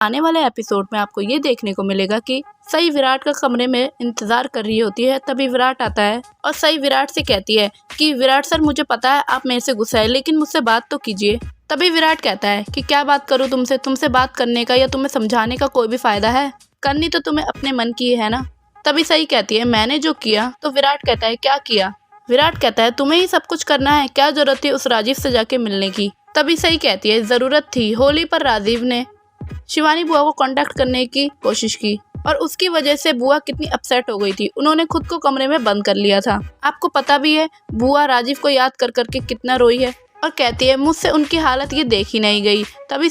आने वाले एपिसोड में आपको ये देखने को मिलेगा कि सई विराट का कमरे में इंतजार कर रही होती है। तभी विराट आता है और सई विराट से कहती है कि विराट सर, मुझे पता है आप मेरे से गुस्सा है, लेकिन मुझसे बात तो कीजिए। तभी विराट कहता है कि क्या बात करूँ तुमसे बात करने का या तुम्हें समझाने का कोई भी फायदा है? करनी तो तुम्हें अपने मन की है ना। तभी सई कहती है मैंने जो किया। तो विराट कहता है क्या किया? विराट कहता है तुम्हें ही सब कुछ करना है, क्या जरूरत थी उस राजीव से जाके मिलने की? तभी सई कहती है जरूरत थी। होली पर राजीव ने शिवानी बुआ को कांटेक्ट करने की कोशिश की और उसकी वजह से बुआ कितनी अपसेट हो गई थी। उन्होंने खुद को कमरे में बंद कर लिया था। आपको पता भी है बुआ राजीव को याद कर करके कितना रोई है और कहती है मुझसे उनकी हालत ये देखी नहीं गई। तभी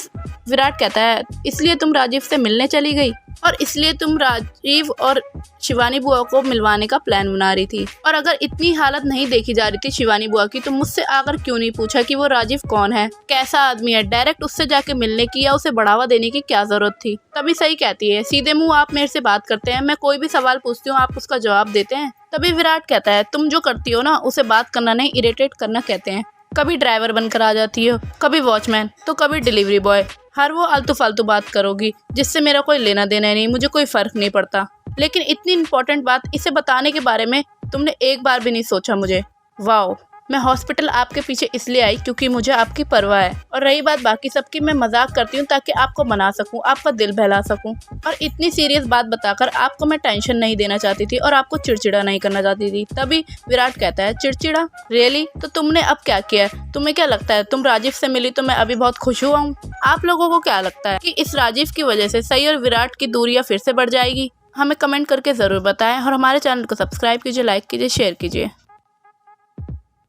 विराट कहता है इसलिए तुम राजीव से मिलने चली गई और इसलिए तुम राजीव और शिवानी बुआ को मिलवाने का प्लान बना रही थी। और अगर इतनी हालत नहीं देखी जा रही थी शिवानी बुआ की, तो मुझसे आकर क्यों नहीं पूछा कि वो राजीव कौन है, कैसा आदमी है? डायरेक्ट उससे जाके मिलने की या उसे बढ़ावा देने की क्या जरूरत थी? तभी सही कहती है सीधे मुंह आप मेरे से बात करते हैं, मैं कोई भी सवाल पूछती हूँ आप उसका जवाब देते हैं। तभी विराट कहता है तुम जो करती हो ना उसे बात करना नहीं, इरिटेट करना कहते हैं। कभी ड्राइवर बनकर आ जाती हो, कभी वॉचमैन, तो कभी डिलीवरी बॉय। हर वो आलतू फालतू बात करोगी जिससे मेरा कोई लेना देना नहीं, मुझे कोई फर्क नहीं पड़ता। लेकिन इतनी इंपॉर्टेंट बात इसे बताने के बारे में तुमने एक बार भी नहीं सोचा मुझे। वाओ, मैं हॉस्पिटल आपके पीछे इसलिए आई क्योंकि मुझे आपकी परवाह है। और रही बात बाकी सबकी, मैं मजाक करती हूँ ताकि आपको मना सकूँ, आपका दिल बहला सकूँ। और इतनी सीरियस बात बताकर आपको मैं टेंशन नहीं देना चाहती थी और आपको चिड़चिड़ा नहीं करना चाहती थी। तभी विराट कहता है चिड़चिड़ा? रियली? तो तुमने अब क्या किया? तुम्हें क्या लगता है तुम राजीव से मिली तो मैं अभी बहुत खुश हुआ हूँ? आप लोगों को क्या लगता है कि इस राजीव की वजह से सई और विराट की दूरियां फिर से बढ़ जाएगी? हमें कमेंट करके ज़रूर बताएं और हमारे चैनल को सब्सक्राइब कीजिए, लाइक कीजिए, शेयर कीजिए।